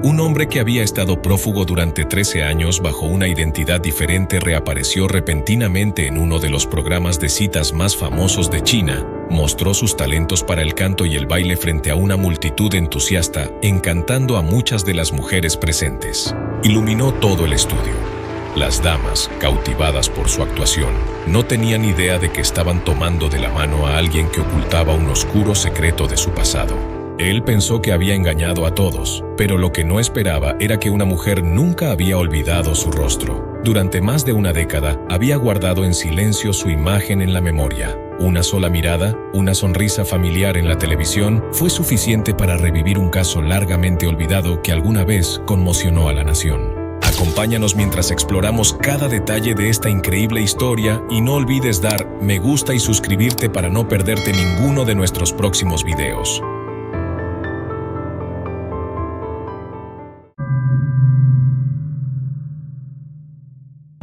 Un hombre que había estado prófugo durante 13 años bajo una identidad diferente reapareció repentinamente en uno de los programas de citas más famosos de China. Mostró sus talentos para el canto y el baile frente a una multitud entusiasta, encantando a muchas de las mujeres presentes. Iluminó todo el estudio. Las damas, cautivadas por su actuación, no tenían idea de que estaban tomando de la mano a alguien que ocultaba un oscuro secreto de su pasado. Él pensó que había engañado a todos, pero lo que no esperaba era que una mujer nunca había olvidado su rostro. Durante más de una década, había guardado en silencio su imagen en la memoria. Una sola mirada, una sonrisa familiar en la televisión, fue suficiente para revivir un caso largamente olvidado que alguna vez conmocionó a la nación. Acompáñanos mientras exploramos cada detalle de esta increíble historia y no olvides dar me gusta y suscribirte para no perderte ninguno de nuestros próximos videos.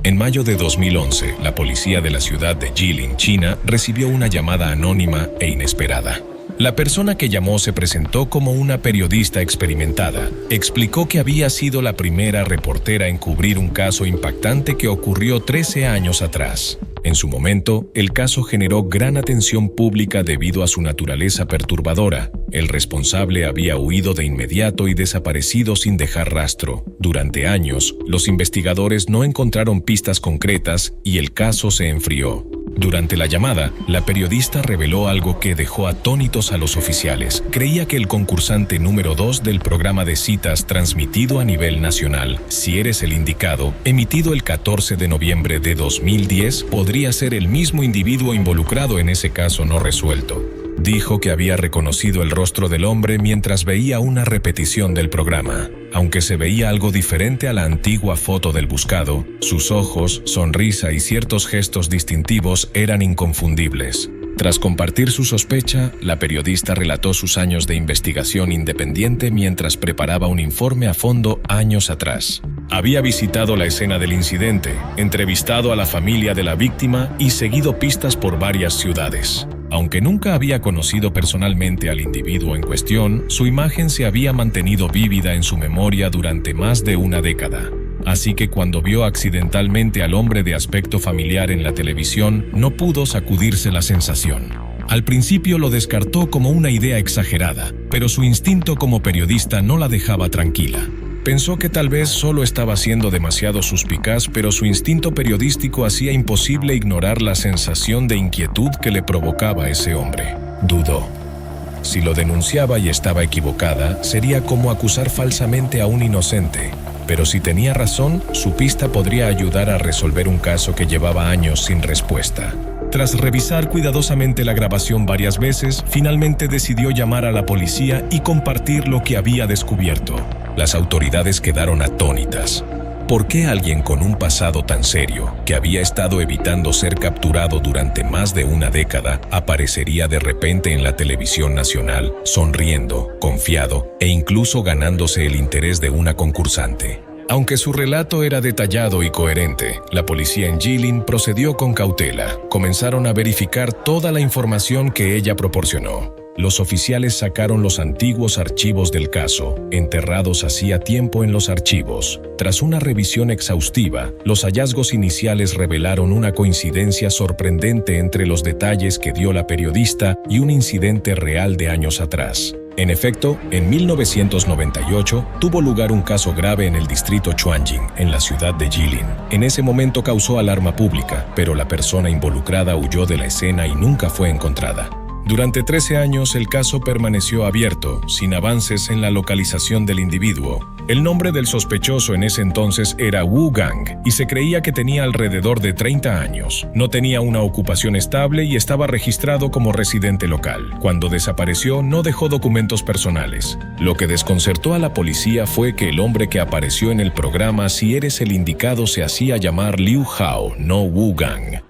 En mayo de 2011, la policía de la ciudad de Jilin, China, recibió una llamada anónima e inesperada. La persona que llamó se presentó como una periodista experimentada. Explicó que había sido la primera reportera en cubrir un caso impactante que ocurrió 13 años atrás. En su momento, el caso generó gran atención pública debido a su naturaleza perturbadora. El responsable había huido de inmediato y desaparecido sin dejar rastro. Durante años, los investigadores no encontraron pistas concretas y el caso se enfrió. Durante la llamada, la periodista reveló algo que dejó atónitos a los oficiales. Creía que el concursante número 2 del programa de citas transmitido a nivel nacional, Si eres el indicado, emitido el 14 de noviembre de 2010, podría ser el mismo individuo involucrado en ese caso no resuelto. Dijo que había reconocido el rostro del hombre mientras veía una repetición del programa. Aunque se veía algo diferente a la antigua foto del buscado, sus ojos, sonrisa y ciertos gestos distintivos eran inconfundibles. Tras compartir su sospecha, la periodista relató sus años de investigación independiente mientras preparaba un informe a fondo años atrás. Había visitado la escena del incidente, entrevistado a la familia de la víctima y seguido pistas por varias ciudades. Aunque nunca había conocido personalmente al individuo en cuestión, su imagen se había mantenido vívida en su memoria durante más de una década. Así que cuando vio accidentalmente al hombre de aspecto familiar en la televisión, no pudo sacudirse la sensación. Al principio lo descartó como una idea exagerada, pero su instinto como periodista no la dejaba tranquila. Pensó que tal vez solo estaba siendo demasiado suspicaz, pero su instinto periodístico hacía imposible ignorar la sensación de inquietud que le provocaba ese hombre. Dudó. Si lo denunciaba y estaba equivocada, sería como acusar falsamente a un inocente. Pero si tenía razón, su pista podría ayudar a resolver un caso que llevaba años sin respuesta. Tras revisar cuidadosamente la grabación varias veces, finalmente decidió llamar a la policía y compartir lo que había descubierto. Las autoridades quedaron atónitas. ¿Por qué alguien con un pasado tan serio, que había estado evitando ser capturado durante más de una década, aparecería de repente en la televisión nacional, sonriendo, confiado e incluso ganándose el interés de una concursante? Aunque su relato era detallado y coherente, la policía en Jilin procedió con cautela. Comenzaron a verificar toda la información que ella proporcionó. Los oficiales sacaron los antiguos archivos del caso, enterrados hacía tiempo en los archivos. Tras una revisión exhaustiva, los hallazgos iniciales revelaron una coincidencia sorprendente entre los detalles que dio la periodista y un incidente real de años atrás. En efecto, en 1998 tuvo lugar un caso grave en el distrito Chuanjin, en la ciudad de Jilin. En ese momento causó alarma pública, pero la persona involucrada huyó de la escena y nunca fue encontrada. Durante 13 años el caso permaneció abierto, sin avances en la localización del individuo. El nombre del sospechoso en ese entonces era Wu Gang y se creía que tenía alrededor de 30 años. No tenía una ocupación estable y estaba registrado como residente local. Cuando desapareció no dejó documentos personales. Lo que desconcertó a la policía fue que el hombre que apareció en el programa Si eres el indicado se hacía llamar Liu Hao, no Wu Gang.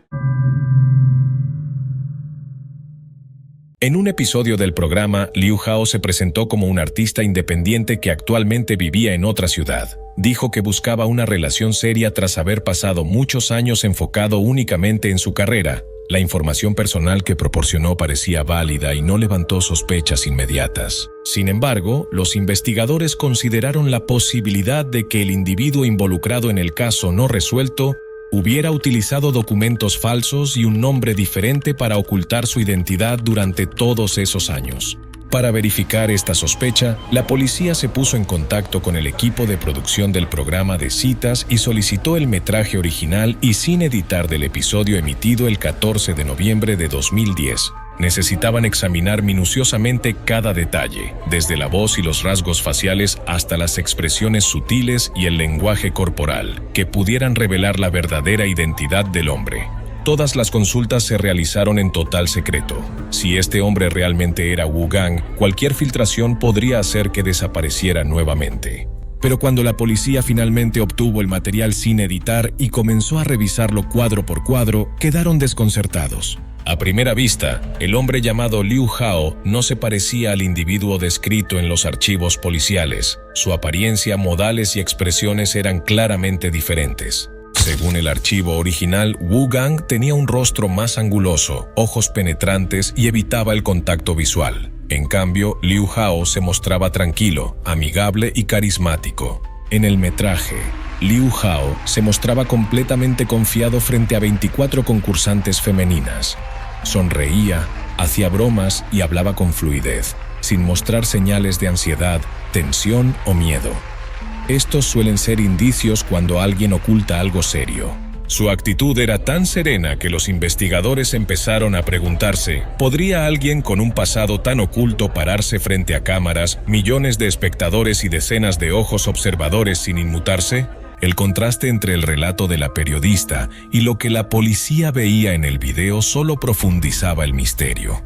En un episodio del programa, Liu Hao se presentó como un artista independiente que actualmente vivía en otra ciudad. Dijo que buscaba una relación seria tras haber pasado muchos años enfocado únicamente en su carrera. La información personal que proporcionó parecía válida y no levantó sospechas inmediatas. Sin embargo, los investigadores consideraron la posibilidad de que el individuo involucrado en el caso no resuelto hubiera utilizado documentos falsos y un nombre diferente para ocultar su identidad durante todos esos años. Para verificar esta sospecha, la policía se puso en contacto con el equipo de producción del programa de citas y solicitó el metraje original y sin editar del episodio emitido el 14 de noviembre de 2010. Necesitaban examinar minuciosamente cada detalle, desde la voz y los rasgos faciales hasta las expresiones sutiles y el lenguaje corporal, que pudieran revelar la verdadera identidad del hombre. Todas las consultas se realizaron en total secreto. Si este hombre realmente era Wu Gang, cualquier filtración podría hacer que desapareciera nuevamente. Pero cuando la policía finalmente obtuvo el material sin editar y comenzó a revisarlo cuadro por cuadro, quedaron desconcertados. A primera vista, el hombre llamado Liu Hao no se parecía al individuo descrito en los archivos policiales. Su apariencia, modales y expresiones eran claramente diferentes. Según el archivo original, Wu Gang tenía un rostro más anguloso, ojos penetrantes y evitaba el contacto visual. En cambio, Liu Hao se mostraba tranquilo, amigable y carismático. En el metraje, Liu Hao se mostraba completamente confiado frente a 24 concursantes femeninas. Sonreía, hacía bromas y hablaba con fluidez, sin mostrar señales de ansiedad, tensión o miedo. Estos suelen ser indicios cuando alguien oculta algo serio. Su actitud era tan serena que los investigadores empezaron a preguntarse, ¿podría alguien con un pasado tan oculto pararse frente a cámaras, millones de espectadores y decenas de ojos observadores sin inmutarse? El contraste entre el relato de la periodista y lo que la policía veía en el video solo profundizaba el misterio.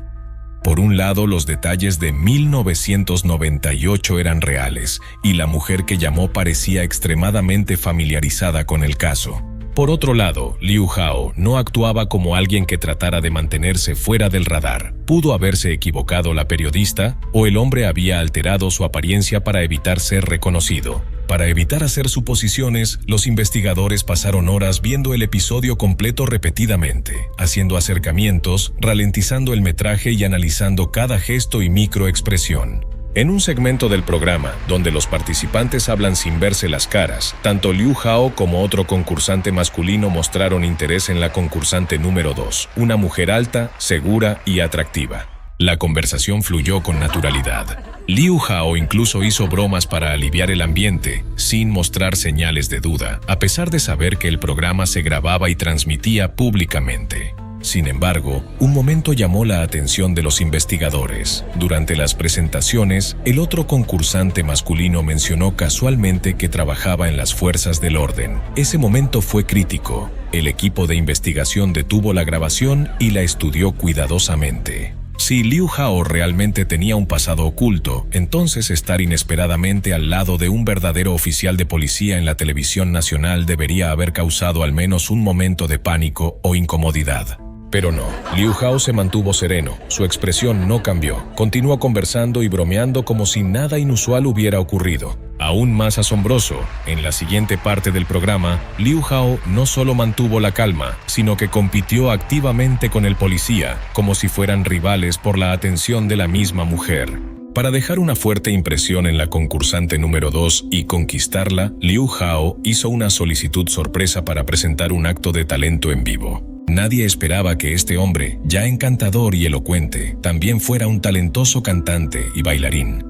Por un lado, los detalles de 1998 eran reales, y la mujer que llamó parecía extremadamente familiarizada con el caso. Por otro lado, Liu Hao no actuaba como alguien que tratara de mantenerse fuera del radar. Pudo haberse equivocado la periodista, o el hombre había alterado su apariencia para evitar ser reconocido. Para evitar hacer suposiciones, los investigadores pasaron horas viendo el episodio completo repetidamente, haciendo acercamientos, ralentizando el metraje y analizando cada gesto y microexpresión. En un segmento del programa, donde los participantes hablan sin verse las caras, tanto Liu Hao como otro concursante masculino mostraron interés en la concursante número 2, una mujer alta, segura y atractiva. La conversación fluyó con naturalidad. Liu Hao incluso hizo bromas para aliviar el ambiente, sin mostrar señales de duda, a pesar de saber que el programa se grababa y transmitía públicamente. Sin embargo, un momento llamó la atención de los investigadores. Durante las presentaciones, el otro concursante masculino mencionó casualmente que trabajaba en las fuerzas del orden. Ese momento fue crítico. El equipo de investigación detuvo la grabación y la estudió cuidadosamente. Si Liu Hao realmente tenía un pasado oculto, entonces estar inesperadamente al lado de un verdadero oficial de policía en la televisión nacional debería haber causado al menos un momento de pánico o incomodidad. Pero no, Liu Hao se mantuvo sereno, su expresión no cambió, continuó conversando y bromeando como si nada inusual hubiera ocurrido. Aún más asombroso, en la siguiente parte del programa, Liu Hao no solo mantuvo la calma, sino que compitió activamente con el policía, como si fueran rivales por la atención de la misma mujer. Para dejar una fuerte impresión en la concursante número 2 y conquistarla, Liu Hao hizo una solicitud sorpresa para presentar un acto de talento en vivo. Nadie esperaba que este hombre, ya encantador y elocuente, también fuera un talentoso cantante y bailarín.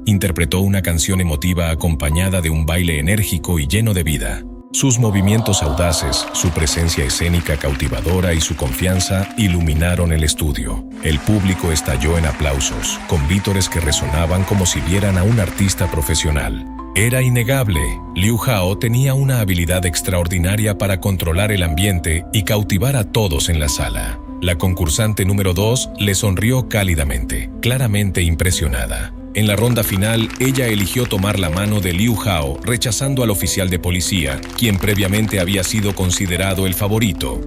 Interpretó una canción emotiva acompañada de un baile enérgico y lleno de vida. Sus movimientos audaces, su presencia escénica cautivadora y su confianza iluminaron el estudio. El público estalló en aplausos, con vítores que resonaban como si vieran a un artista profesional. Era innegable, Liu Hao tenía una habilidad extraordinaria para controlar el ambiente y cautivar a todos en la sala. La concursante número 2 le sonrió cálidamente, claramente impresionada. En la ronda final, ella eligió tomar la mano de Liu Hao, rechazando al oficial de policía, quien previamente había sido considerado el favorito.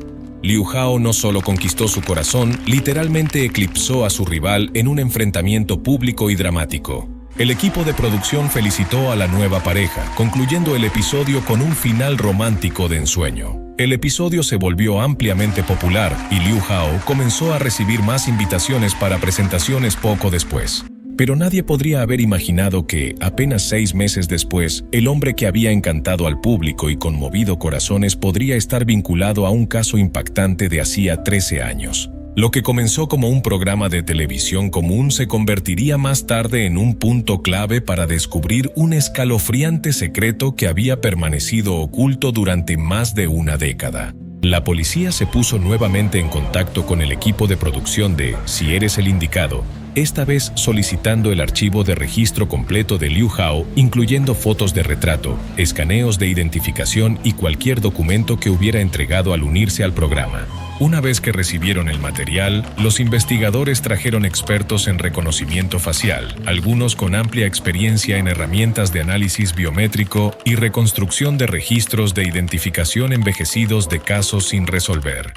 Liu Hao no solo conquistó su corazón, literalmente eclipsó a su rival en un enfrentamiento público y dramático. El equipo de producción felicitó a la nueva pareja, concluyendo el episodio con un final romántico de ensueño. El episodio se volvió ampliamente popular y Liu Hao comenzó a recibir más invitaciones para presentaciones poco después. Pero nadie podría haber imaginado que, apenas 6 meses después, el hombre que había encantado al público y conmovido corazones podría estar vinculado a un caso impactante de hacía 13 años. Lo que comenzó como un programa de televisión común se convertiría más tarde en un punto clave para descubrir un escalofriante secreto que había permanecido oculto durante más de una década. La policía se puso nuevamente en contacto con el equipo de producción de Si eres el indicado, esta vez solicitando el archivo de registro completo de Liu Hao, incluyendo fotos de retrato, escaneos de identificación y cualquier documento que hubiera entregado al unirse al programa. Una vez que recibieron el material, los investigadores trajeron expertos en reconocimiento facial, algunos con amplia experiencia en herramientas de análisis biométrico y reconstrucción de registros de identificación envejecidos de casos sin resolver.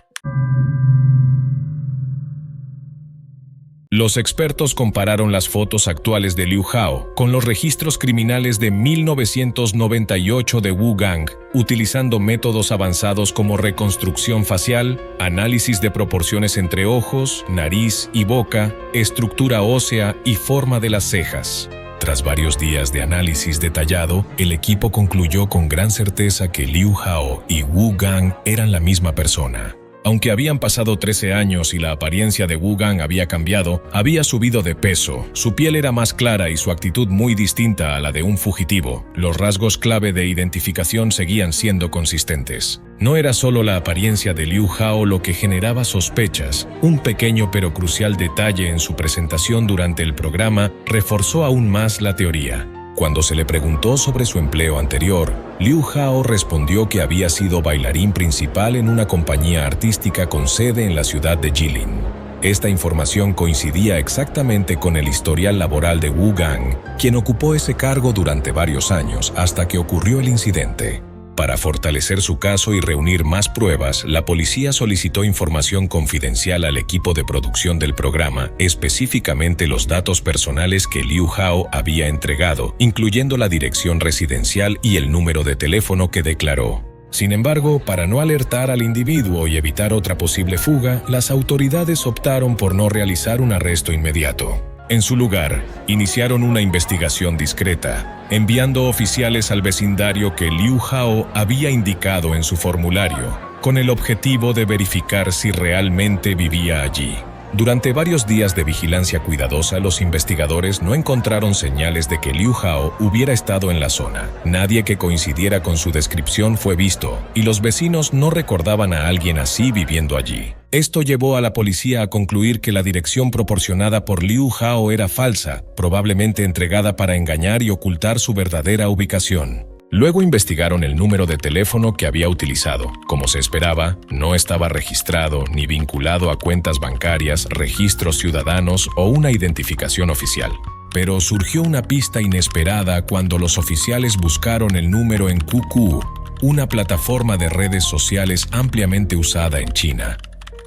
Los expertos compararon las fotos actuales de Liu Hao con los registros criminales de 1998 de Wu Gang, utilizando métodos avanzados como reconstrucción facial, análisis de proporciones entre ojos, nariz y boca, estructura ósea y forma de las cejas. Tras varios días de análisis detallado, el equipo concluyó con gran certeza que Liu Hao y Wu Gang eran la misma persona. Aunque habían pasado 13 años y la apariencia de Wu Gang había cambiado, había subido de peso, su piel era más clara y su actitud muy distinta a la de un fugitivo. Los rasgos clave de identificación seguían siendo consistentes. No era solo la apariencia de Liu Hao lo que generaba sospechas, un pequeño pero crucial detalle en su presentación durante el programa reforzó aún más la teoría. Cuando se le preguntó sobre su empleo anterior, Liu Hao respondió que había sido bailarín principal en una compañía artística con sede en la ciudad de Jilin. Esta información coincidía exactamente con el historial laboral de Wu Gang, quien ocupó ese cargo durante varios años hasta que ocurrió el incidente. Para fortalecer su caso y reunir más pruebas, la policía solicitó información confidencial al equipo de producción del programa, específicamente los datos personales que Liu Hao había entregado, incluyendo la dirección residencial y el número de teléfono que declaró. Sin embargo, para no alertar al individuo y evitar otra posible fuga, las autoridades optaron por no realizar un arresto inmediato. En su lugar, iniciaron una investigación discreta, enviando oficiales al vecindario que Liu Hao había indicado en su formulario, con el objetivo de verificar si realmente vivía allí. Durante varios días de vigilancia cuidadosa, los investigadores no encontraron señales de que Liu Hao hubiera estado en la zona. Nadie que coincidiera con su descripción fue visto, y los vecinos no recordaban a alguien así viviendo allí. Esto llevó a la policía a concluir que la dirección proporcionada por Liu Hao era falsa, probablemente entregada para engañar y ocultar su verdadera ubicación. Luego investigaron el número de teléfono que había utilizado. Como se esperaba, no estaba registrado ni vinculado a cuentas bancarias, registros ciudadanos o una identificación oficial. Pero surgió una pista inesperada cuando los oficiales buscaron el número en QQ, una plataforma de redes sociales ampliamente usada en China.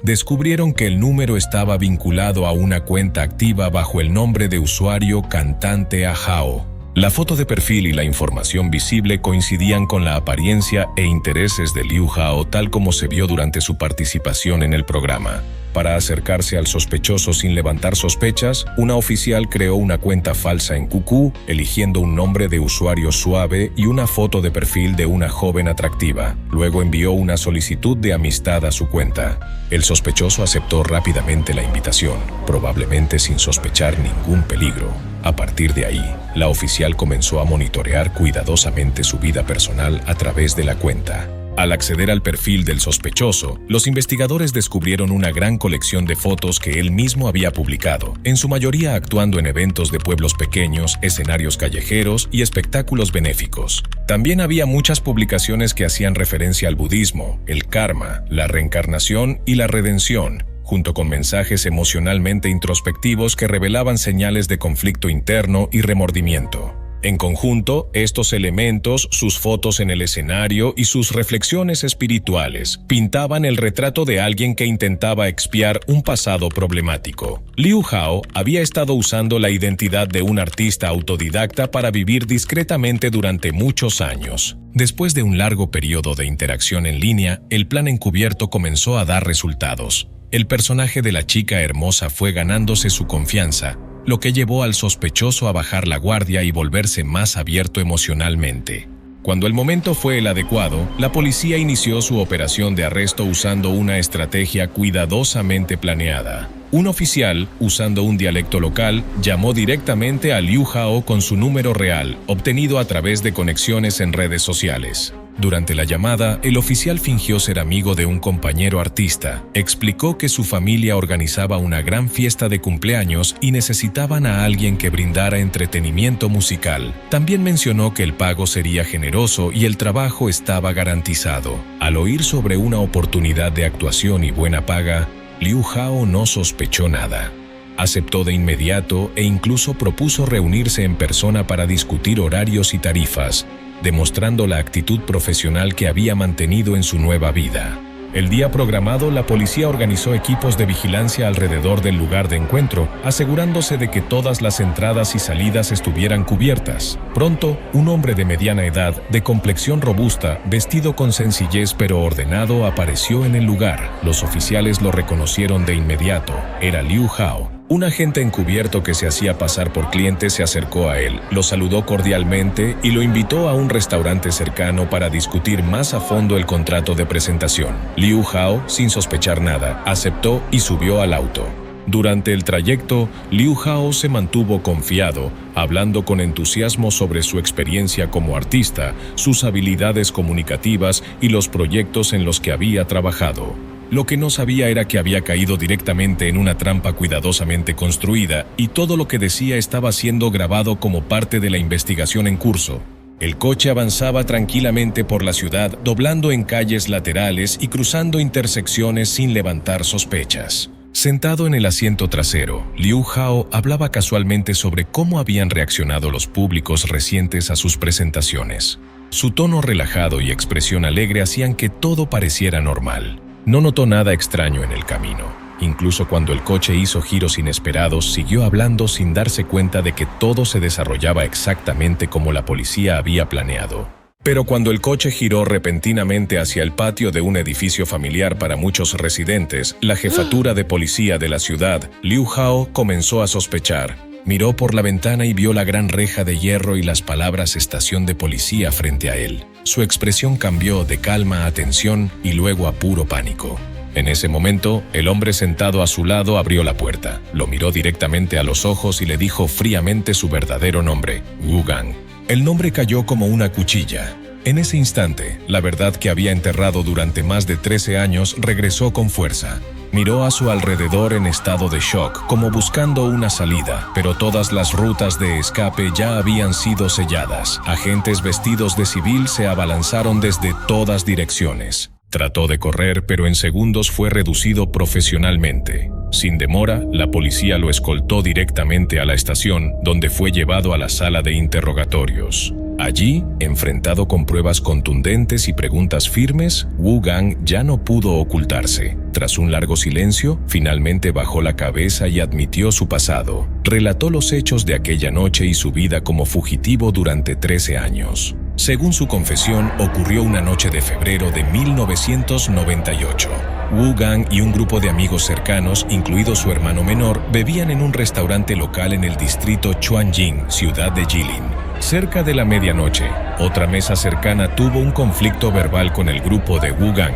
Descubrieron que el número estaba vinculado a una cuenta activa bajo el nombre de usuario Cantante A Hao. La foto de perfil y la información visible coincidían con la apariencia e intereses de Liu Hao tal como se vio durante su participación en el programa. Para acercarse al sospechoso sin levantar sospechas, una oficial creó una cuenta falsa en QQ, eligiendo un nombre de usuario suave y una foto de perfil de una joven atractiva. Luego envió una solicitud de amistad a su cuenta. El sospechoso aceptó rápidamente la invitación, probablemente sin sospechar ningún peligro. A partir de ahí, la oficial comenzó a monitorear cuidadosamente su vida personal a través de la cuenta. Al acceder al perfil del sospechoso, los investigadores descubrieron una gran colección de fotos que él mismo había publicado, en su mayoría actuando en eventos de pueblos pequeños, escenarios callejeros y espectáculos benéficos. También había muchas publicaciones que hacían referencia al budismo, el karma, la reencarnación y la redención, junto con mensajes emocionalmente introspectivos que revelaban señales de conflicto interno y remordimiento. En conjunto, estos elementos, sus fotos en el escenario y sus reflexiones espirituales pintaban el retrato de alguien que intentaba expiar un pasado problemático. Liu Hao había estado usando la identidad de un artista autodidacta para vivir discretamente durante muchos años. Después de un largo periodo de interacción en línea, el plan encubierto comenzó a dar resultados. El personaje de la chica hermosa fue ganándose su confianza, lo que llevó al sospechoso a bajar la guardia y volverse más abierto emocionalmente. Cuando el momento fue el adecuado, la policía inició su operación de arresto usando una estrategia cuidadosamente planeada. Un oficial, usando un dialecto local, llamó directamente a Liu Hao con su número real, obtenido a través de conexiones en redes sociales. Durante la llamada, el oficial fingió ser amigo de un compañero artista, explicó que su familia organizaba una gran fiesta de cumpleaños y necesitaban a alguien que brindara entretenimiento musical. También mencionó que el pago sería generoso y el trabajo estaba garantizado. Al oír sobre una oportunidad de actuación y buena paga, Liu Hao no sospechó nada. Aceptó de inmediato e incluso propuso reunirse en persona para discutir horarios y tarifas, demostrando la actitud profesional que había mantenido en su nueva vida. El día programado, la policía organizó equipos de vigilancia alrededor del lugar de encuentro, asegurándose de que todas las entradas y salidas estuvieran cubiertas. Pronto, un hombre de mediana edad, de complexión robusta, vestido con sencillez pero ordenado, apareció en el lugar. Los oficiales lo reconocieron de inmediato. Era Liu Hao. Un agente encubierto que se hacía pasar por cliente se acercó a él, lo saludó cordialmente y lo invitó a un restaurante cercano para discutir más a fondo el contrato de presentación. Liu Hao, sin sospechar nada, aceptó y subió al auto. Durante el trayecto, Liu Hao se mantuvo confiado, hablando con entusiasmo sobre su experiencia como artista, sus habilidades comunicativas y los proyectos en los que había trabajado. Lo que no sabía era que había caído directamente en una trampa cuidadosamente construida y todo lo que decía estaba siendo grabado como parte de la investigación en curso. El coche avanzaba tranquilamente por la ciudad, doblando en calles laterales y cruzando intersecciones sin levantar sospechas. Sentado en el asiento trasero, Liu Hao hablaba casualmente sobre cómo habían reaccionado los públicos recientes a sus presentaciones. Su tono relajado y expresión alegre hacían que todo pareciera normal. No notó nada extraño en el camino. Incluso cuando el coche hizo giros inesperados, siguió hablando sin darse cuenta de que todo se desarrollaba exactamente como la policía había planeado. Pero cuando el coche giró repentinamente hacia el patio de un edificio familiar para muchos residentes, la jefatura de policía de la ciudad, Liu Hao, comenzó a sospechar. Miró por la ventana y vio la gran reja de hierro y las palabras estación de policía frente a él. Su expresión cambió de calma a tensión y luego a puro pánico. En ese momento, el hombre sentado a su lado abrió la puerta, lo miró directamente a los ojos y le dijo fríamente su verdadero nombre, Wu Gang. El nombre cayó como una cuchilla. En ese instante, la verdad que había enterrado durante más de 13 años regresó con fuerza. Miró a su alrededor en estado de shock, como buscando una salida, pero todas las rutas de escape ya habían sido selladas. Agentes vestidos de civil se abalanzaron desde todas direcciones. Trató de correr, pero en segundos fue reducido profesionalmente. Sin demora, la policía lo escoltó directamente a la estación, donde fue llevado a la sala de interrogatorios. Allí, enfrentado con pruebas contundentes y preguntas firmes, Wu Gang ya no pudo ocultarse. Tras un largo silencio, finalmente bajó la cabeza y admitió su pasado. Relató los hechos de aquella noche y su vida como fugitivo durante 13 años. Según su confesión, ocurrió una noche de febrero de 1998. Wu Gang y un grupo de amigos cercanos, incluido su hermano menor, bebían en un restaurante local en el distrito Chuanjing, ciudad de Jilin. Cerca de la medianoche, otra mesa cercana tuvo un conflicto verbal con el grupo de Wu Gang.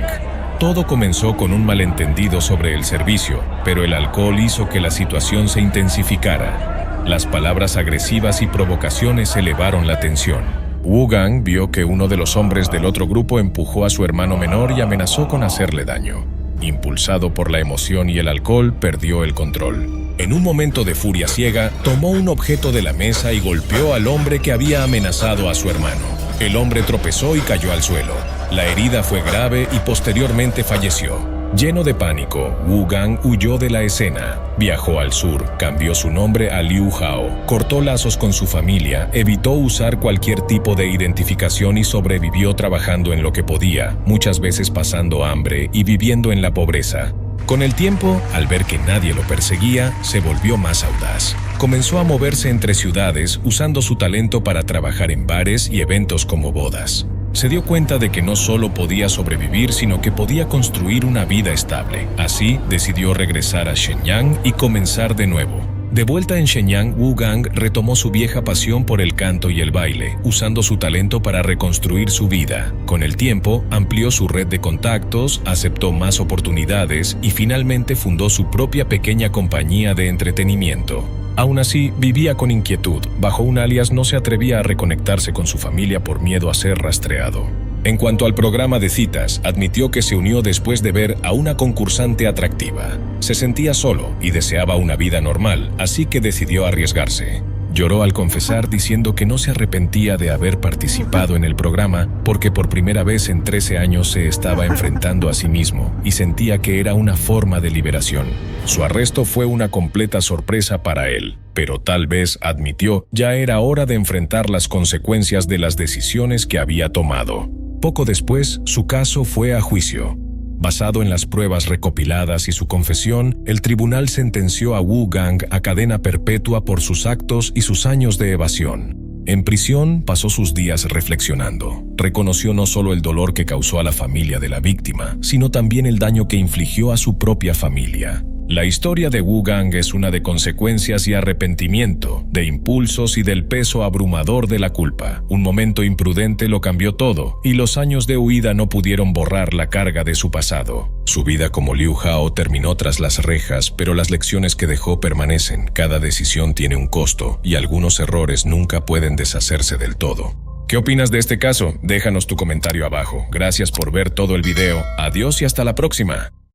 Todo comenzó con un malentendido sobre el servicio, pero el alcohol hizo que la situación se intensificara. Las palabras agresivas y provocaciones elevaron la tensión. Wu Gang vio que uno de los hombres del otro grupo empujó a su hermano menor y amenazó con hacerle daño. Impulsado por la emoción y el alcohol, perdió el control. En un momento de furia ciega, tomó un objeto de la mesa y golpeó al hombre que había amenazado a su hermano. El hombre tropezó y cayó al suelo. La herida fue grave y posteriormente falleció. Lleno de pánico, Wu Gang huyó de la escena. Viajó al sur, cambió su nombre a Liu Hao, cortó lazos con su familia, evitó usar cualquier tipo de identificación y sobrevivió trabajando en lo que podía, muchas veces pasando hambre y viviendo en la pobreza. Con el tiempo, al ver que nadie lo perseguía, se volvió más audaz. Comenzó a moverse entre ciudades usando su talento para trabajar en bares y eventos como bodas. Se dio cuenta de que no solo podía sobrevivir, sino que podía construir una vida estable. Así, decidió regresar a Shenyang y comenzar de nuevo. De vuelta en Shenyang, Wu Gang retomó su vieja pasión por el canto y el baile, usando su talento para reconstruir su vida. Con el tiempo, amplió su red de contactos, aceptó más oportunidades y finalmente fundó su propia pequeña compañía de entretenimiento. Aún así, vivía con inquietud. Bajo un alias no se atrevía a reconectarse con su familia por miedo a ser rastreado. En cuanto al programa de citas, admitió que se unió después de ver a una concursante atractiva. Se sentía solo y deseaba una vida normal, así que decidió arriesgarse. Lloró al confesar diciendo que no se arrepentía de haber participado en el programa porque por primera vez en 13 años se estaba enfrentando a sí mismo y sentía que era una forma de liberación. Su arresto fue una completa sorpresa para él, pero tal vez, admitió, ya era hora de enfrentar las consecuencias de las decisiones que había tomado. Poco después, su caso fue a juicio. Basado en las pruebas recopiladas y su confesión, el tribunal sentenció a Wu Gang a cadena perpetua por sus actos y sus años de evasión. En prisión pasó sus días reflexionando. Reconoció no solo el dolor que causó a la familia de la víctima, sino también el daño que infligió a su propia familia. La historia de Wu Gang es una de consecuencias y arrepentimiento, de impulsos y del peso abrumador de la culpa. Un momento imprudente lo cambió todo, y los años de huida no pudieron borrar la carga de su pasado. Su vida como Liu Hao terminó tras las rejas, pero las lecciones que dejó permanecen. Cada decisión tiene un costo, y algunos errores nunca pueden deshacerse del todo. ¿Qué opinas de este caso? Déjanos tu comentario abajo. Gracias por ver todo el video. Adiós y hasta la próxima.